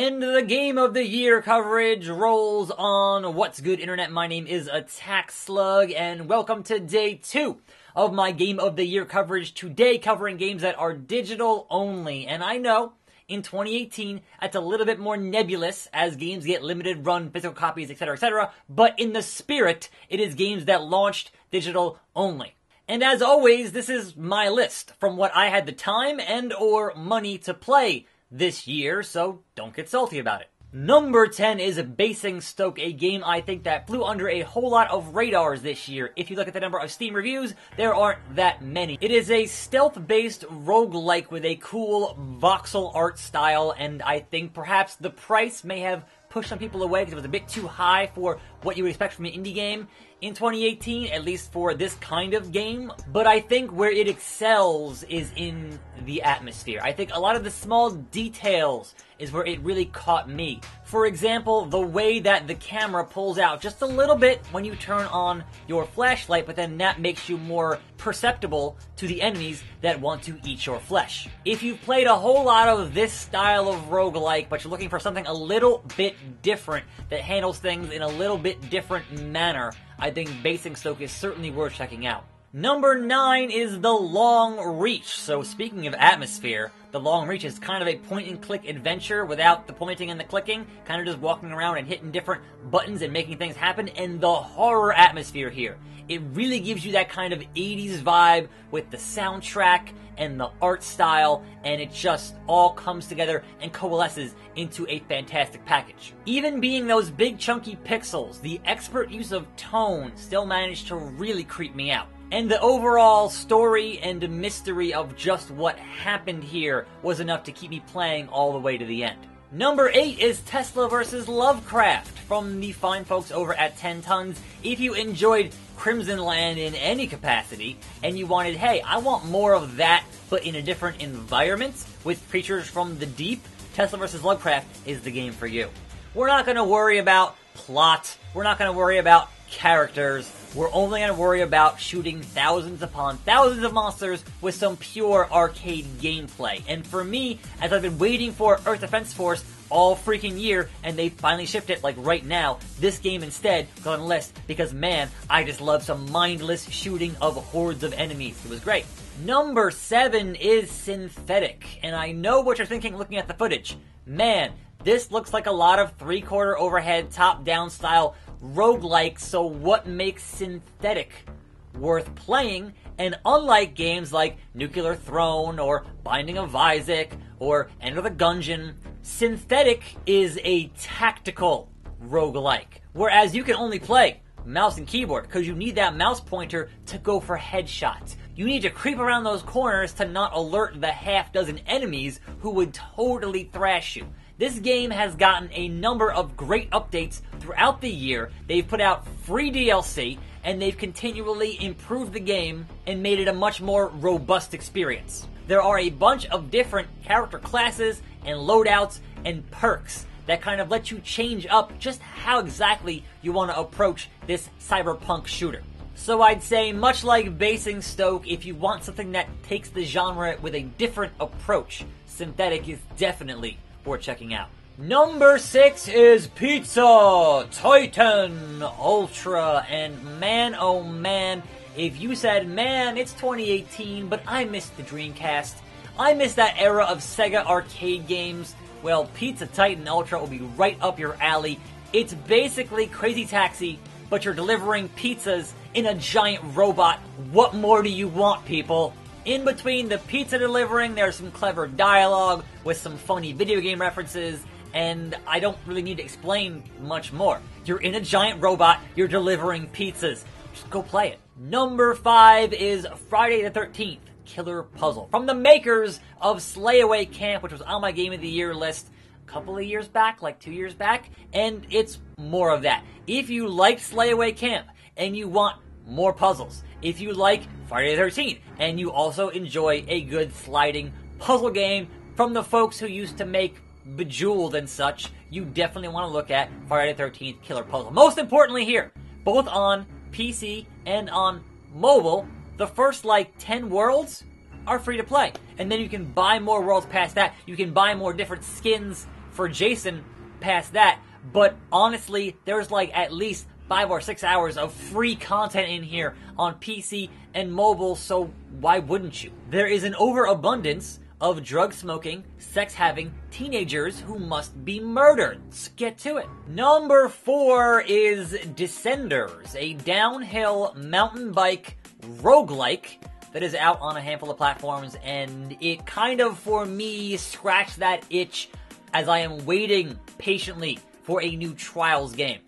And the Game of the Year coverage rolls on. What's good, Internet? My name is Attack Slug, and welcome to day 2 of my Game of the Year coverage. Today, covering games that are digital only. And I know, in 2018, that's a little bit more nebulous as games get limited run, physical copies, etc., etc. But in the spirit, it is games that launched digital only. And as always, this is my list from what I had the time and or money to play this year, so don't get salty about it. Number 10 is Basingstoke, a game I think that flew under a whole lot of radars this year. If you look at the number of Steam reviews, there aren't that many. It is a stealth-based roguelike with a cool voxel art style, and I think perhaps the price may have pushed some people away because it was a bit too high for what you would expect from an indie game in 2018, at least for this kind of game. But I think where it excels is in the atmosphere. I think a lot of the small details is where it really caught me. For example, the way that the camera pulls out just a little bit when you turn on your flashlight, but then that makes you more perceptible to the enemies that want to eat your flesh. If you've played a whole lot of this style of roguelike, but you're looking for something a little bit different, that handles things in a little bit different manner, I think Basingstoke is certainly worth checking out. Number 9 is The Long Reach. So speaking of atmosphere, The Long Reach is kind of a point-and-click adventure without the pointing and the clicking, kind of just walking around and hitting different buttons and making things happen, and the horror atmosphere here. It really gives you that kind of 80s vibe with the soundtrack and the art style, and it just all comes together and coalesces into a fantastic package. Even being those big chunky pixels, the expert use of tone still managed to really creep me out. And the overall story and mystery of just what happened here was enough to keep me playing all the way to the end. Number 8 is Tesla vs. Lovecraft from the fine folks over at 10 Tons. If you enjoyed Crimson Land in any capacity, and you wanted, hey, I want more of that, but in a different environment, with creatures from the deep, Tesla vs. Lovecraft is the game for you. We're not going to worry about plot, we're not going to worry about characters, we're only going to worry about shooting thousands upon thousands of monsters with some pure arcade gameplay. And for me, as I've been waiting for Earth Defense Force all freaking year, and they finally shipped it like right now, this game instead got on the list because, man, I just love some mindless shooting of hordes of enemies. It was great. Number 7 is Synthetic, and I know what you're thinking looking at the footage. Man, this looks like a lot of 3/4 overhead, top-down style roguelike, so what makes Synthetic worth playing? And unlike games like Nuclear Throne or Binding of Isaac or Enter the Gungeon, Synthetic is a tactical roguelike, whereas you can only play mouse and keyboard because you need that mouse pointer to go for headshots. You need to creep around those corners to not alert the half-dozen enemies who would totally thrash you. This game has gotten a number of great updates throughout the year. They've put out free DLC, and they've continually improved the game and made it a much more robust experience. There are a bunch of different character classes and loadouts and perks that kind of let you change up just how exactly you want to approach this cyberpunk shooter. So I'd say, much like Basingstoke, if you want something that takes the genre with a different approach, Synthetic is definitely worth checking out. Number 6 is Pizza Titan Ultra, and man, oh man, if you said, man, it's 2018, but I missed the Dreamcast, I missed that era of Sega arcade games, well, Pizza Titan Ultra will be right up your alley. It's basically Crazy Taxi, but you're delivering pizzas in a giant robot. What more do you want, people? In between the pizza delivering, there's some clever dialogue with some funny video game references, and I don't really need to explain much more. You're in a giant robot, you're delivering pizzas. Just go play it. Number 5 is Friday the 13th, Killer Puzzle, from the makers of Slayaway Camp, which was on my Game of the Year list a couple of years back, like 2 years back, and it's more of that. If you like Slayaway Camp, and you want more puzzles, if you like Friday the 13th, and you also enjoy a good sliding puzzle game from the folks who used to make Bejeweled and such, you definitely want to look at Friday the 13th Killer Puzzle. Most importantly here, both on PC and on mobile, the first like 10 worlds are free to play. And then you can buy more worlds past that. You can buy more different skins for Jason past that, but honestly, there's like at least 5 or 6 hours of free content in here on PC and mobile, so why wouldn't you? There is an overabundance of drug-smoking, sex-having teenagers who must be murdered. Let's get to it. Number 4 is Descenders, a downhill mountain bike roguelike that is out on a handful of platforms, and it kind of, for me, scratched that itch as I am waiting patiently for a new Trials game.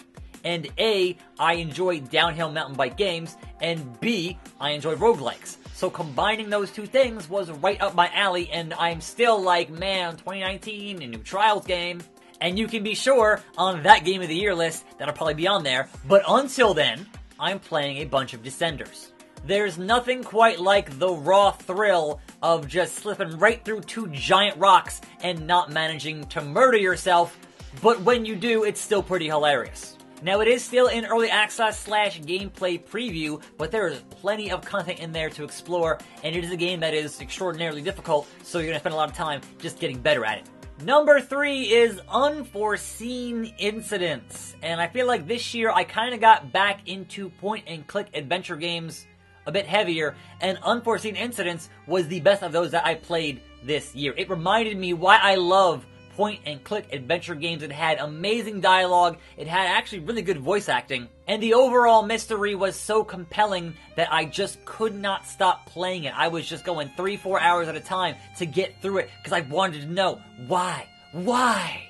And A, I enjoy downhill mountain bike games, and B, I enjoy roguelikes. So combining those two things was right up my alley, and I'm still like, man, 2019, a new Trials game. And you can be sure on that Game of the Year list that'll probably be on there. But until then, I'm playing a bunch of Descenders. There's nothing quite like the raw thrill of just slipping right through 2 giant rocks and not managing to murder yourself, but when you do, it's still pretty hilarious. Now, it is still in early access / gameplay preview, but there is plenty of content in there to explore, and it is a game that is extraordinarily difficult, so you're going to spend a lot of time just getting better at it. Number 3 is Unforeseen Incidents, and I feel like this year I kind of got back into point-and-click adventure games a bit heavier, and Unforeseen Incidents was the best of those that I played this year. It reminded me why I love point-and-click adventure games. It had amazing dialogue, it had actually really good voice acting, and the overall mystery was so compelling that I just could not stop playing it. I was just going 3-4 hours at a time to get through it, because I wanted to know, why? Why?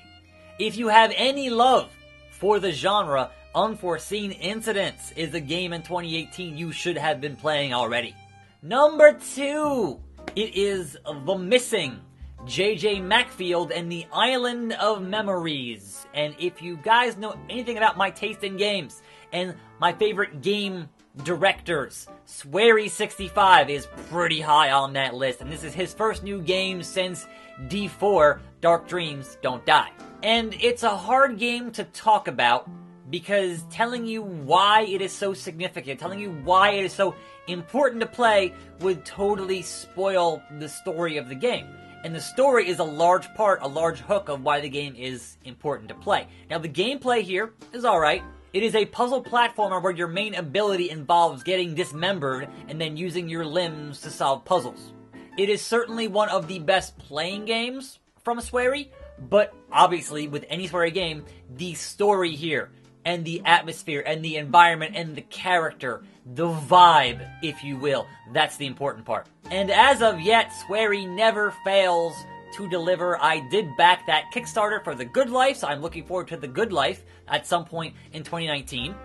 If you have any love for the genre, Unforeseen Incidents is a game in 2018 you should have been playing already. Number 2, it is The Missing, J.J. Macfield and the Island of Memories. And if you guys know anything about my taste in games and my favorite game directors, Swery65 is pretty high on that list, and this is his first new game since D4, Dark Dreams Don't Die. And it's a hard game to talk about because telling you why it is so significant, telling you why it is so important to play would totally spoil the story of the game. And the story is a large part, a large hook of why the game is important to play. Now, the gameplay here is alright. It is a puzzle platformer where your main ability involves getting dismembered and then using your limbs to solve puzzles. It is certainly one of the best playing games from Swery, but obviously with any Swery game, the story here, and the atmosphere, and the environment, and the character, the vibe, if you will, that's the important part. And as of yet, Swery never fails to deliver. I did back that Kickstarter for The Good Life, so I'm looking forward to The Good Life at some point in 2019.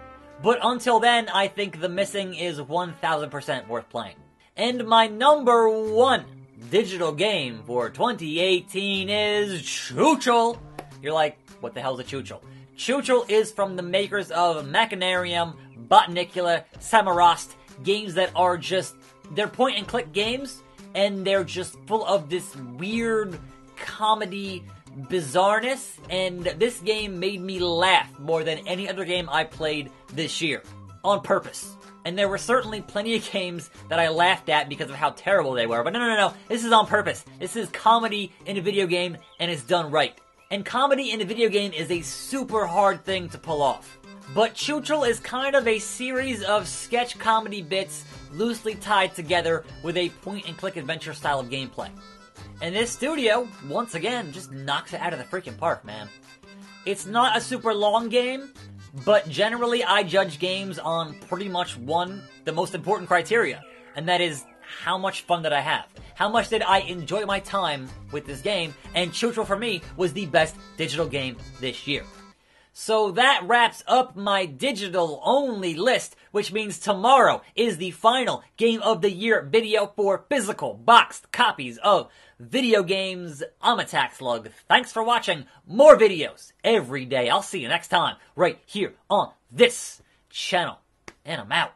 But until then, I think The Missing is 1000% worth playing. And my number 1 digital game for 2018 is Choochel. You're like, what the hell's a Choochel? Choochel is from the makers of Machinarium, Botanicula, Samarast, games that are just, they're point-and-click games, and they're just full of this weird comedy bizarreness, and this game made me laugh more than any other game I played this year, on purpose. And there were certainly plenty of games that I laughed at because of how terrible they were, but no, this is on purpose. This is comedy in a video game, and it's done right. And comedy in a video game is a super hard thing to pull off. But Choochel is kind of a series of sketch comedy bits loosely tied together with a point-and-click adventure style of gameplay. And this studio, once again, just knocks it out of the freaking park, man. It's not a super long game, but generally I judge games on pretty much the most important criteria, and that is, how much fun did I have? How much did I enjoy my time with this game? And Choochel for me was the best digital game this year. So that wraps up my digital-only list, which means tomorrow is the final Game of the Year video for physical boxed copies of video games. I'm Attack Slug. Thanks for watching. More videos every day. I'll see you next time right here on this channel. And I'm out.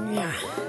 Yeah.